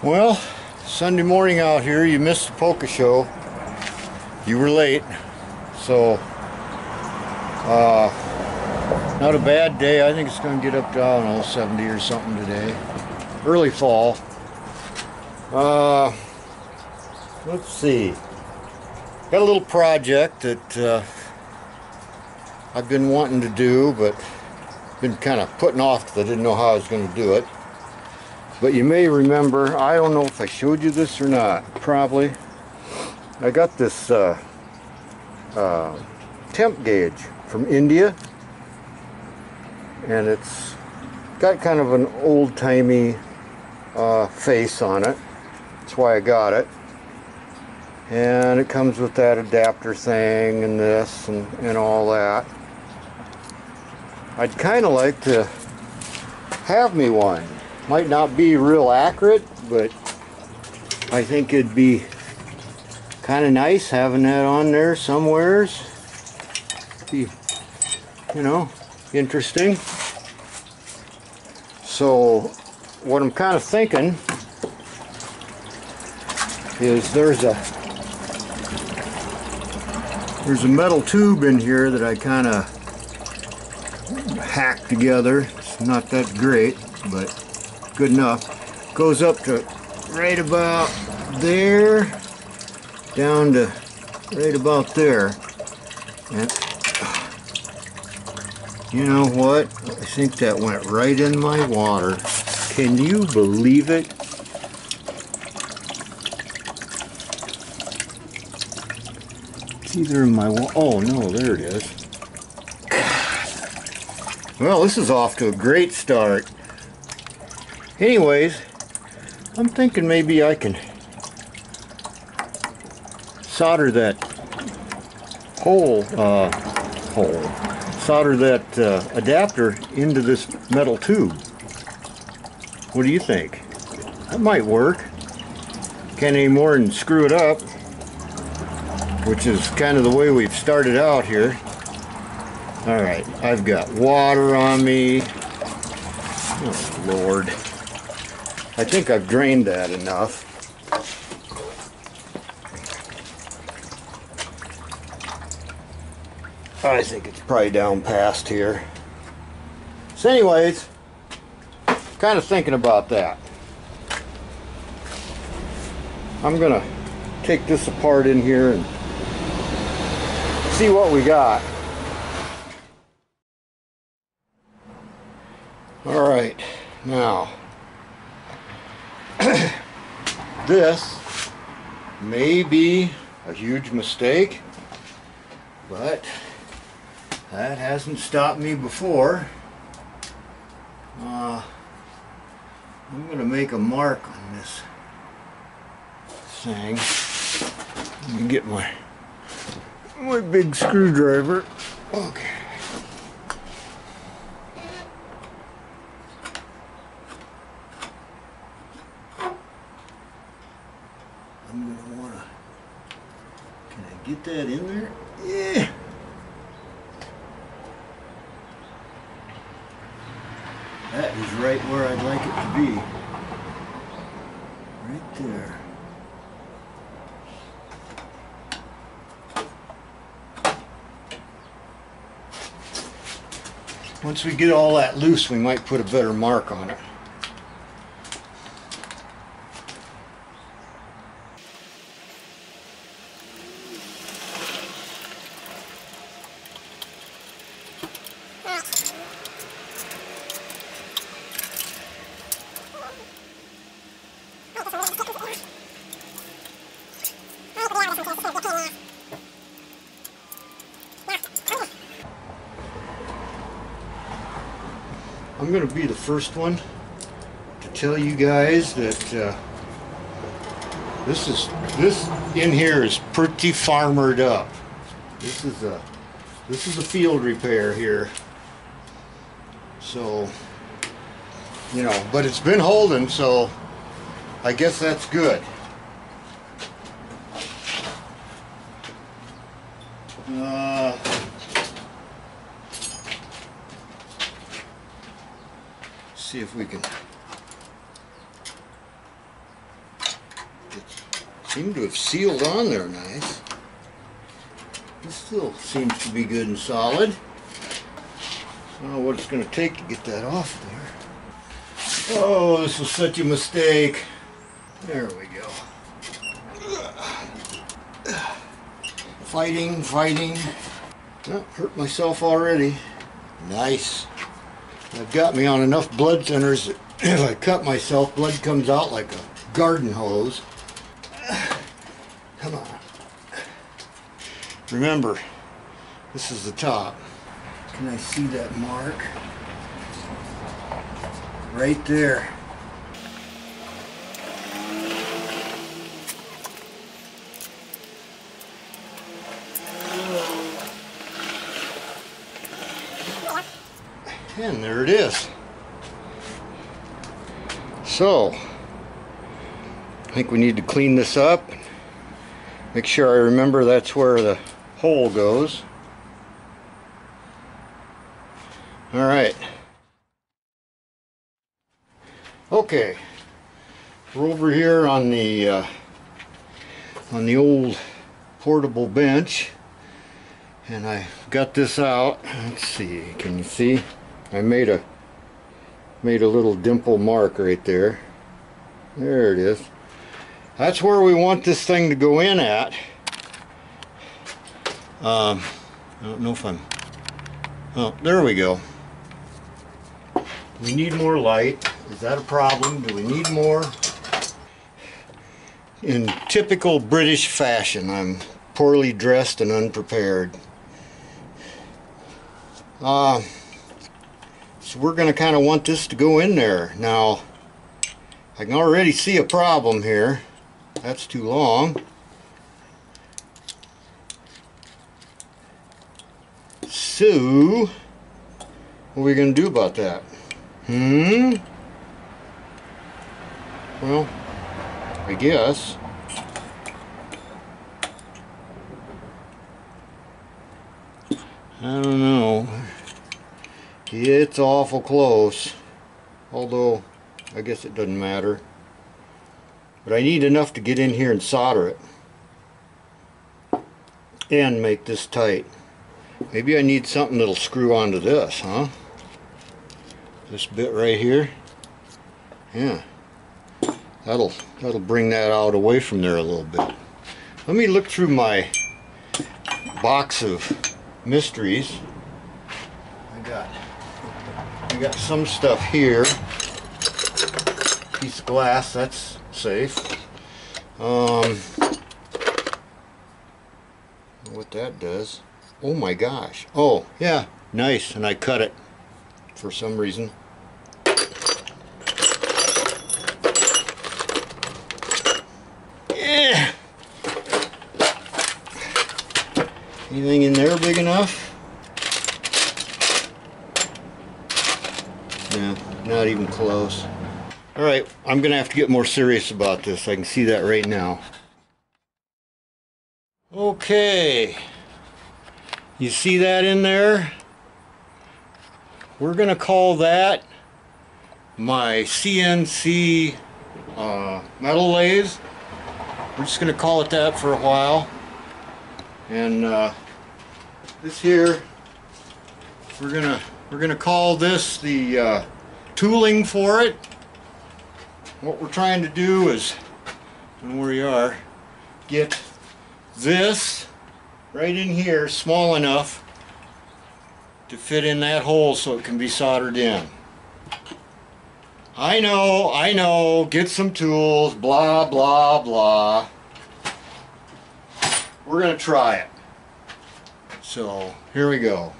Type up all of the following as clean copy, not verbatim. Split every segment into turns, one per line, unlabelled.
Well, Sunday morning out here, you missed the polka show. You were late, so not a bad day. I think it's going to get up to, I don't know, 70 or something today. Early fall. Let's see. Got a little project that I've been wanting to do, but been kind of putting off because I didn't know how I was going to do it. But you may remember, I don't know if I showed you this or not, probably. I got this temp gauge from India, and it's got kind of an old-timey face on it. That's why I got it. And it comes with that adapter thing and this and all that. I'd kind of like to have me one. Might not be real accurate, but I think it'd be kind of nice having that on there somewheres. Be, you know, interesting. So what I'm kind of thinking is there's a metal tube in here that I kind of hacked together. It's not that great, but good enough. Goes up to right about there, down to right about there. And you know what? I think that went right in my water. Can you believe it? It's either in my water. Oh no, there it is. Well, this is off to a great start. Anyways, I'm thinking maybe I can solder that solder that adapter into this metal tube. What do you think? That might work. Can't any more than screw it up, which is kind of the way we've started out here. Alright, I've got water on me. Oh Lord. I think I've drained that enough. I think it's probably down past here. So anyways, kind of thinking about that. I'm gonna take this apart in here and see what we got. All right, now this may be a huge mistake, but that hasn't stopped me before. I'm going to make a mark on this thing. Let me get my big screwdriver. Okay. I'm going to want to, can I get that in there? Yeah. That is right where I'd like it to be. Right there. Once we get all that loose, we might put a better mark on it. I'm going to be the first one to tell you guys that this in here is pretty farmered up. This is a field repair here. So, you know, but it's been holding, so I guess that's good. See if we can Seem to have sealed on there nice. This still seems to be good and solid. I don't know what it's going to take to get that off there. Oh, this was such a mistake. There we go. Fighting. Oh, hurt myself already. Nice. I've got me on enough blood thinners that if I cut myself, blood comes out like a garden hose. Come on. Remember, this is the top. Can I see that mark? Right there. And there it is. So, I think we need to clean this up. Make sure I remember that's where the hole goes. Alright. Okay. We're over here on the old portable bench. And I got this out. Let's see, can you see? I made a little dimple mark right there. There it is. That's where we want this thing to go in at. I don't know if I'm... Oh, there we go. We need more light. Is that a problem? Do we need more? In typical British fashion, I'm poorly dressed and unprepared. So we're going to kind of want this to go in there. Now, I can already see a problem here. That's too long. So, what are we going to do about that? Well, I guess. I don't know. It's awful close. Although, I guess it doesn't matter. But I need enough to get in here and solder it. And make this tight. Maybe I need something that'll screw onto this, huh? This bit right here. Yeah. That'll bring that out away from there a little bit. Let me look through my box of mysteries. I got some stuff here. Piece of glass, that's safe. What that does. Oh my gosh. Oh, yeah, nice. And I cut it for some reason. Yeah. Anything in there big enough? No, not even close. Alright, I'm going to have to get more serious about this. I can see that right now. Okay. You see that in there? We're going to call that my CNC metal lathe. We're just going to call it that for a while. And this here, we're gonna call this the tooling for it. What we're trying to do is, I don't know where you are, get this right in here small enough to fit in that hole so it can be soldered in. I know, get some tools, blah, blah, blah. We're gonna try it. So, here we go.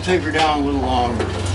We'll take her down a little longer.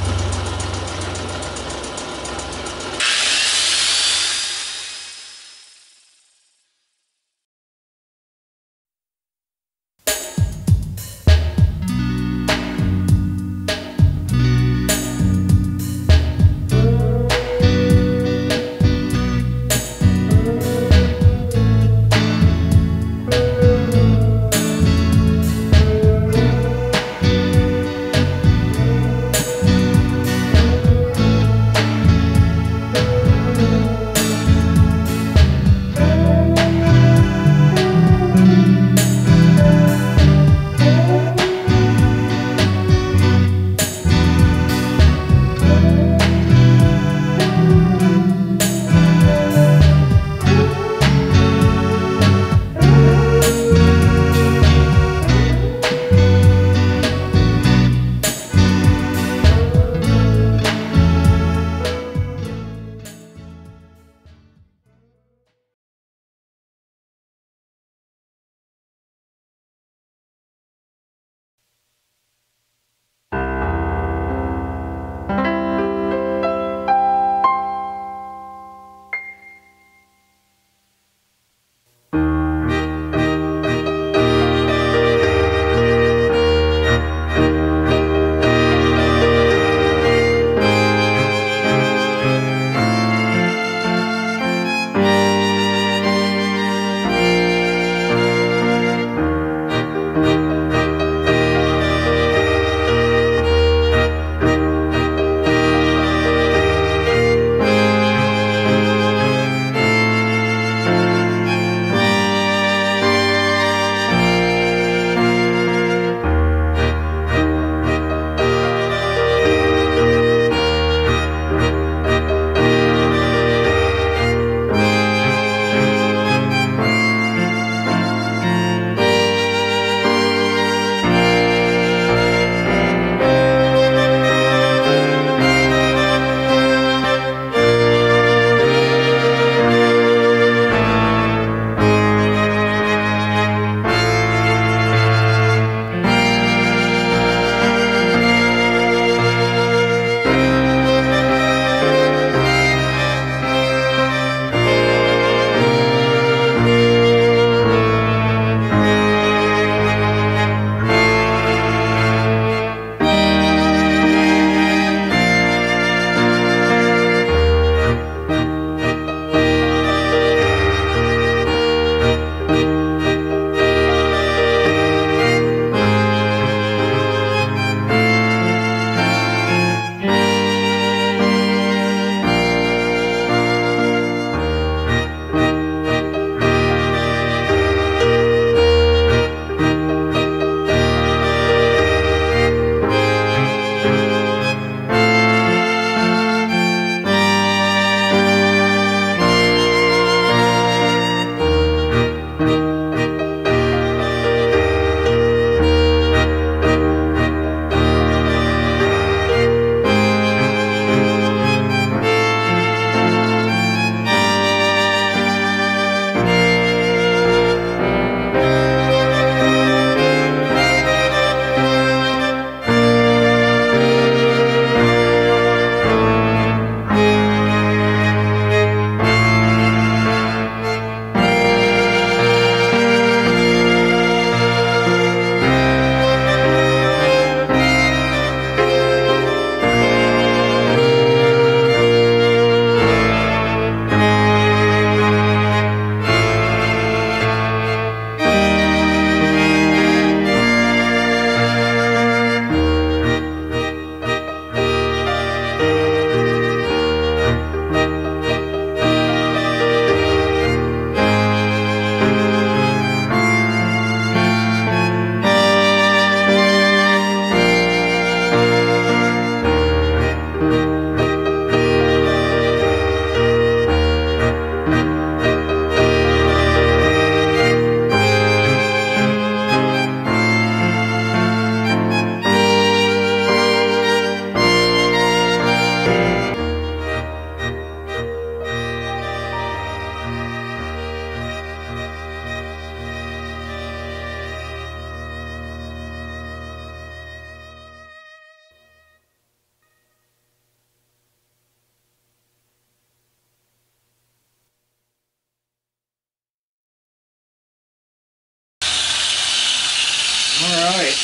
right.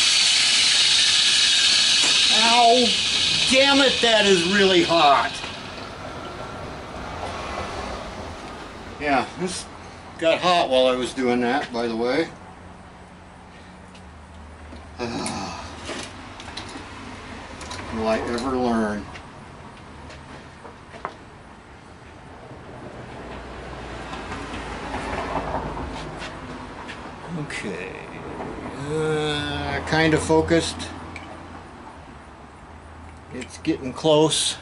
Ow! Damn it, that is really hot. Yeah, this got hot while I was doing that, by the way. Will I ever learn? Okay, kind of focused. It's getting close.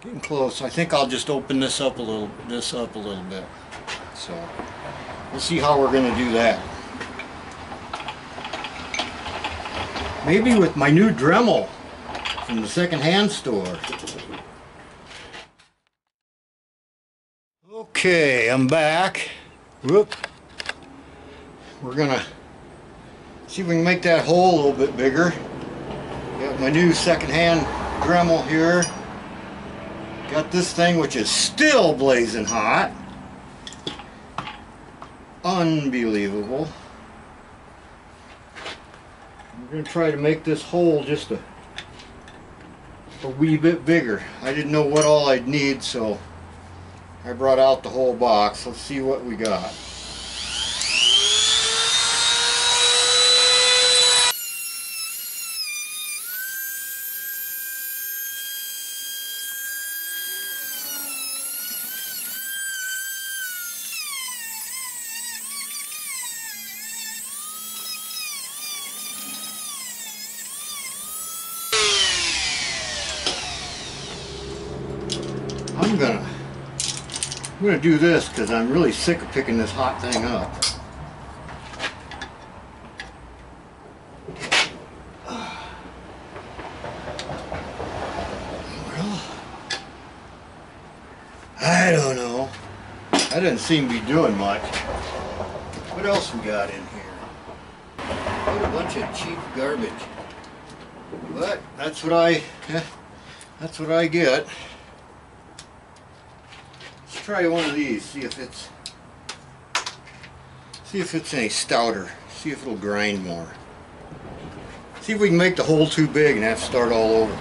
Getting close. I think I'll just open this up a little bit. So we'll see how we're going to do that. Maybe with my new Dremel from the secondhand store. Okay, I'm back. Whoop. We're gonna see if we can make that hole a little bit bigger. Got my new secondhand Dremel here. Got this thing which is still blazing hot. Unbelievable. I'm going to try to make this hole just a wee bit bigger. I didn't know what all I'd need, so I brought out the whole box. Let's see what we got. I'm gonna do this because I'm really sick of picking this hot thing up. Well, I don't know. That doesn't seem to be doing much. What else we got in here? What a bunch of cheap garbage. But that's what I get. Try one of these, see if it's any stouter, see if it'll grind more. See if we can make the hole too big and have to start all over.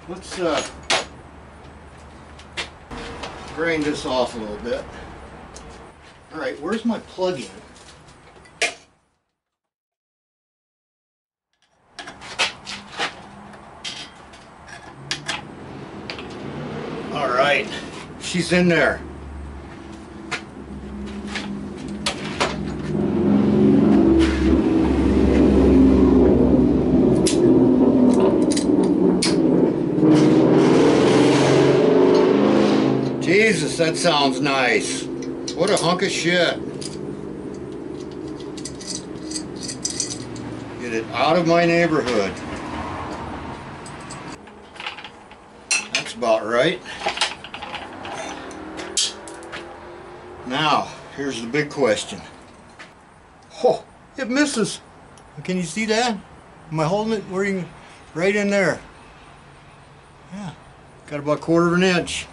Let's grind this off a little bit. Alright, where's my plug-in? Alright, she's in there. Jesus, that sounds nice. What a hunk of shit. Get it out of my neighborhood. That's about right. Now, here's the big question. Oh, it misses. Can you see that? Am I holding it where you can, right in there? Yeah, got about 1/4 of an inch.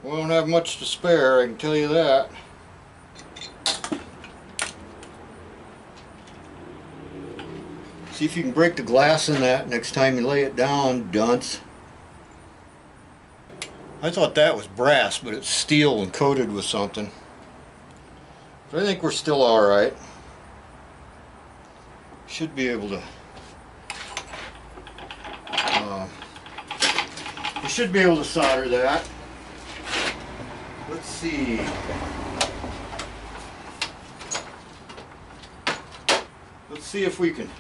We don't have much to spare, I can tell you that. See if you can break the glass in that next time you lay it down, dunce. I thought that was brass, but it's steel and coated with something. But I think we're still alright. Should be able to... we should be able to solder that. Let's see. see if we can.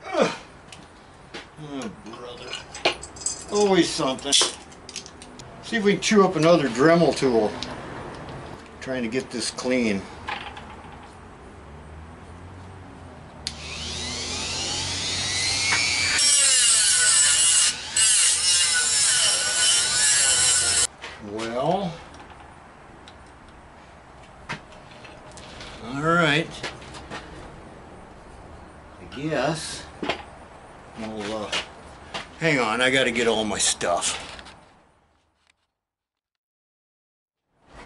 Oh, brother. Always something. See if we can chew up another Dremel tool. Trying to get this clean. Well, all right. I guess we'll hang on. I got to get all my stuff.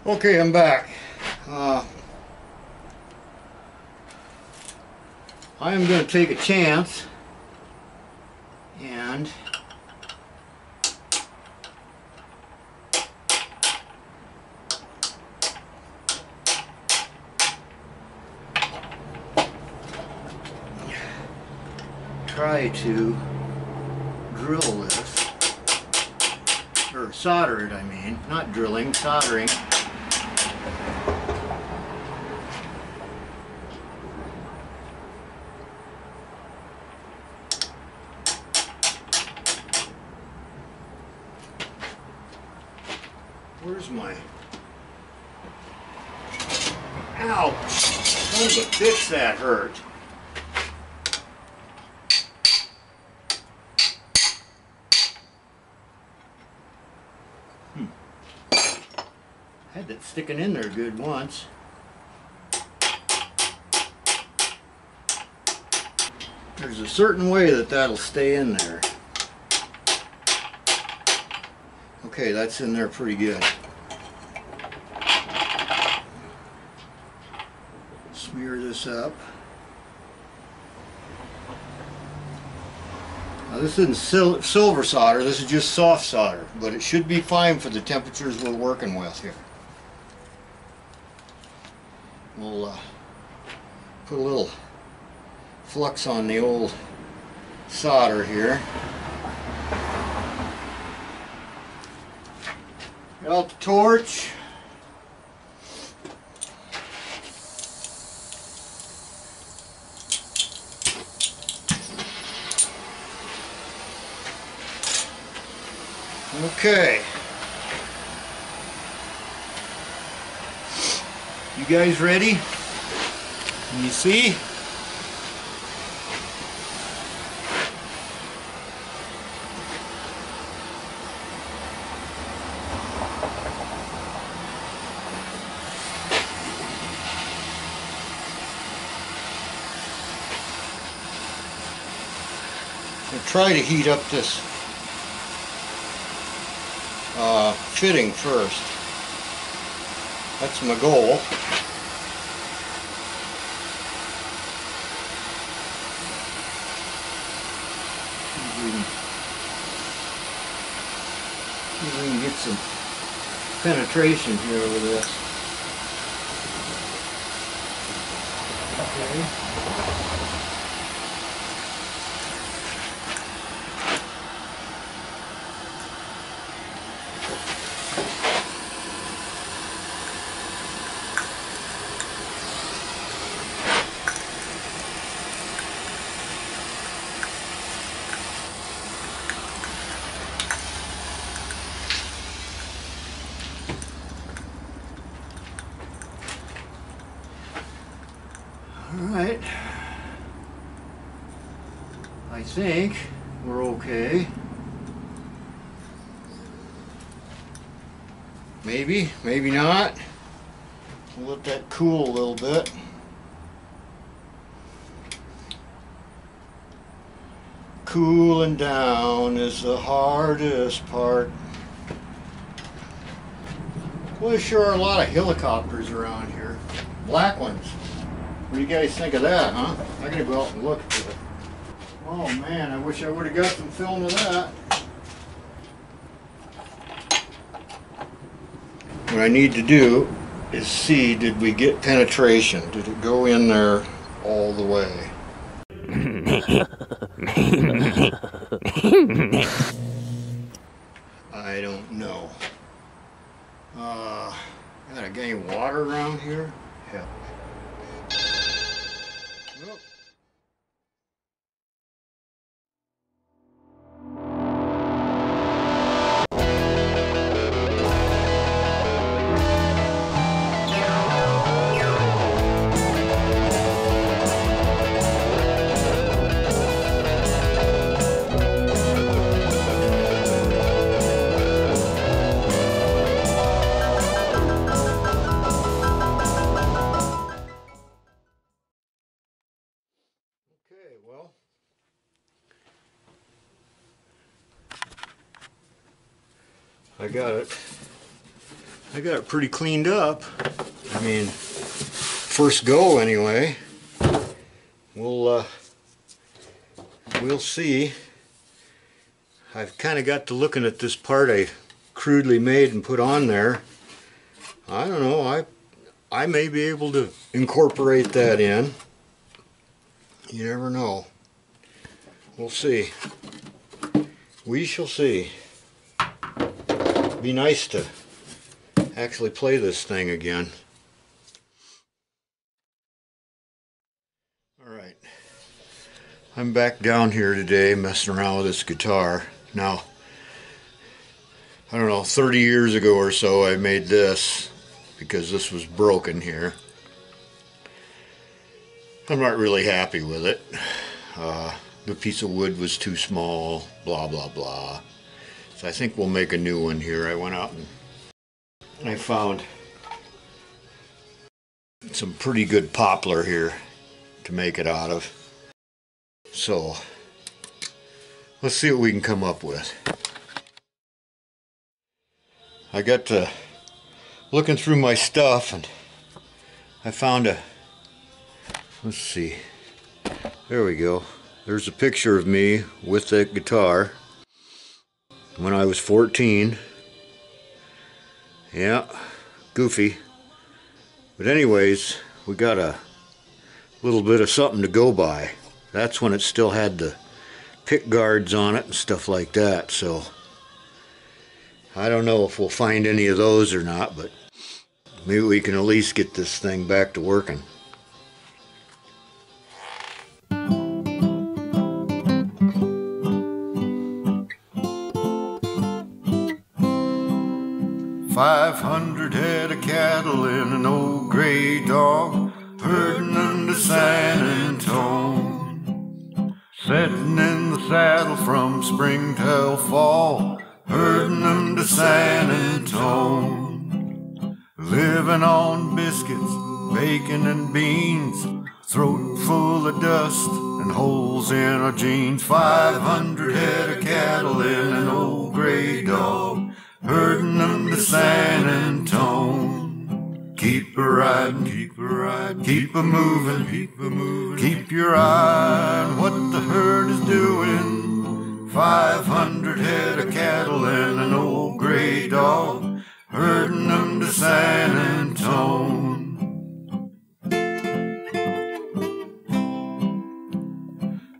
Okay, I'm back. I am going to take a chance and try to drill this, or solder it, I mean, not drilling, soldering. Where's my... Ouch! Son of a bitch, that hurt. Had that sticking in there good once. There's a certain way that that'll stay in there. Okay, that's in there pretty good. Smear this up. Now this isn't silver solder, this is just soft solder, but it should be fine for the temperatures we're working with here. We'll put a little flux on the old solder here. Get out the torch. Okay. You guys ready? Can you see? I'll try to heat up this fitting first. That's my goal. See if we can get some penetration here with this. Okay. Alright, I think we're okay. Maybe, maybe not. We'll let that cool a little bit. Cooling down is the hardest part. Well, there sure are a lot of helicopters around here. Black ones. What do you guys think of that, huh? I gotta go out and look for it. Oh man, I wish I would have got some film of that. What I need to do is see, did we get penetration? Did it go in there all the way? I don't know. Got any water around here? Hell. I got it pretty cleaned up. I mean, first go anyway. We'll see. I've kind of got to looking at this part I crudely made and put on there. I don't know, I may be able to incorporate that in. You never know. We'll see. We shall see. Be nice to actually play this thing again. Alright. I'm back down here today messing around with this guitar. Now, I don't know, 30 years ago or so I made this because this was broken here. I'm not really happy with it. The piece of wood was too small, blah blah blah. So I think we'll make a new one here. I went out and I found some pretty good poplar here to make it out of. So let's see what we can come up with. I got to looking through my stuff and I found a, let's see, there we go. There's a picture of me with that guitar when I was 14. Yeah, goofy. But anyways, we got a little bit of something to go by. That's when it still had the pick guards on it and stuff like that, so I don't know if we'll find any of those or not, but maybe we can at least get this thing back to working.
"500 head of cattle in an old gray dog, herding under San Antone. Sitting in the saddle from spring till fall, herding them to San Antone. Living on biscuits, bacon and beans, throat full of dust and holes in our jeans. 500 head of cattle in an old gray dog, herding them to San Antone. Keep a riding, keep a riding, keep a moving, keep a moving. Keep your eye on what the herd is doing. 500 head of cattle and an old gray dog, herding them to San Antone.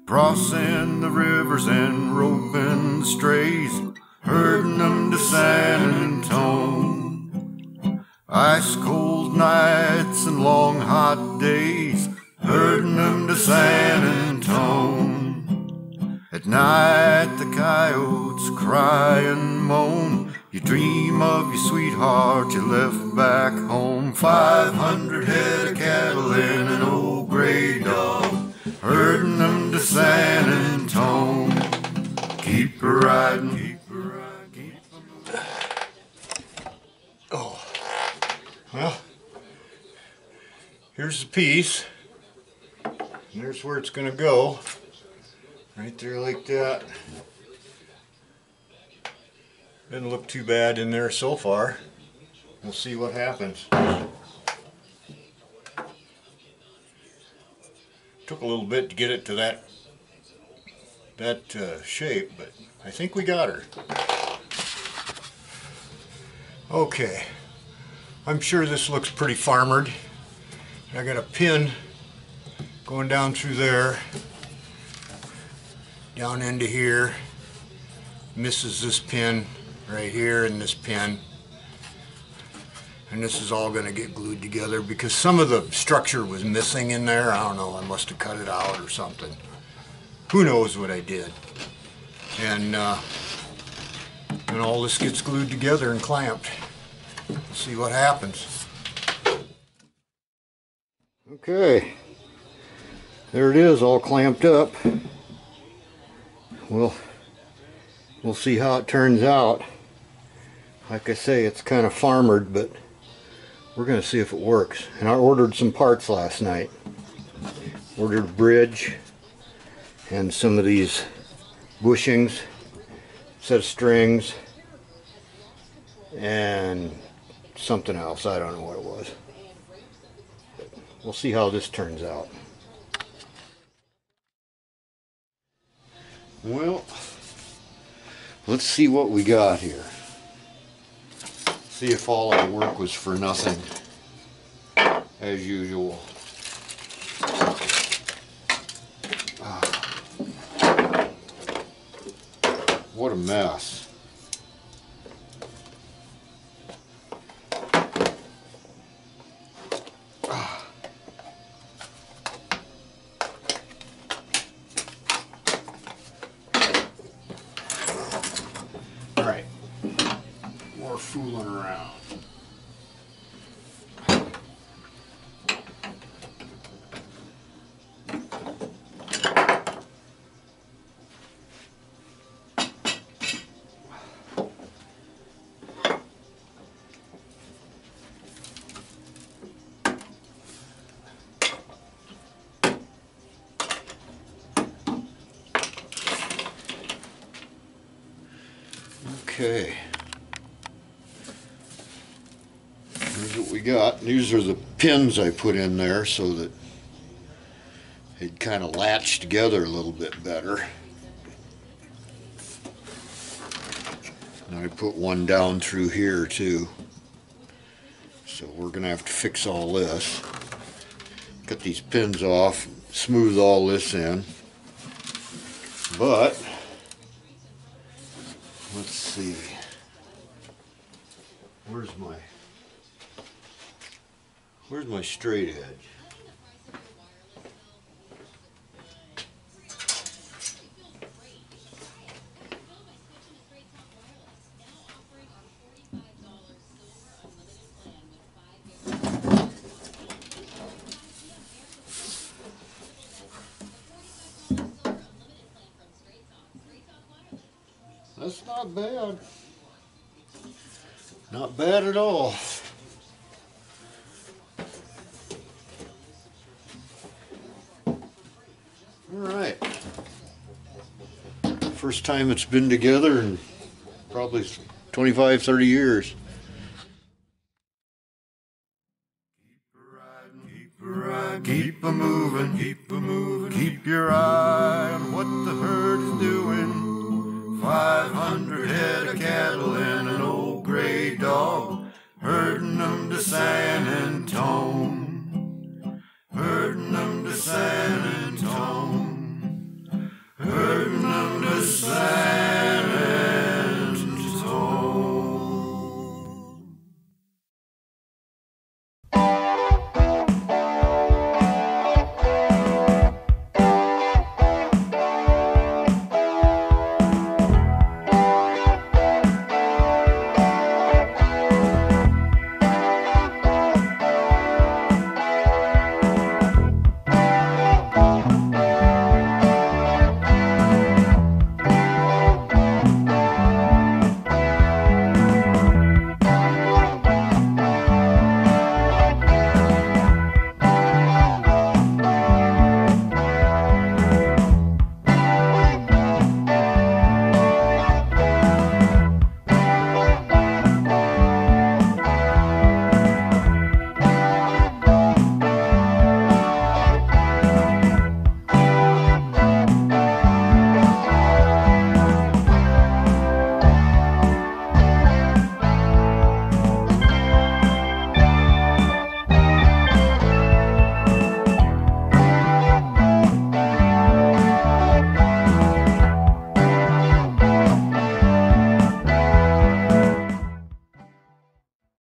Crossing the rivers and roping the strays, herding them to San Antone. Ice cold nights and long hot days, herding them to San Antone. At night the coyotes cry and moan, you dream of your sweetheart you left back home. 500 head of cattle in an old gray dog, herding them to San Antone. Keep a riding, keep a riding, keep a moving.
Oh. Well, here's the piece, and there's where it's going to go, right there like that. Doesn't look too bad in there so far. We'll see what happens. Took a little bit to get it to that shape, but I think we got her. Okay. I'm sure this looks pretty farmered. I got a pin going down through there, down into here, misses this pin right here and this pin, and this is all going to get glued together because some of the structure was missing in there. I don't know, I must have cut it out or something. Who knows what I did. And all this gets glued together and clamped. See what happens. Okay, there it is, all clamped up. We'll see how it turns out. Like I say, it's kind of farmered, but we're going to see if it works. And I ordered some parts last night. Ordered a bridge and some of these bushings, set of strings, and something else. I don't know what it was. We'll see how this turns out. Well, let's see what we got here. See if all our work was for nothing, as usual. What a mess. Alright, more fooling around. Okay, here's what we got. These are the pins I put in there so that they'd kind of latch together a little bit better. And I put one down through here too. So we're gonna have to fix all this. Cut these pins off, smooth all this in. But let's see. Where's my straight edge? That's not bad. Not bad at all. Alright. First time it's been together in probably 25, 30 years.
Keep a moving, keep a moving, keep your eye on what the herd is doing. 500 head of cattle and an old gray dog, herding them to San Antonio.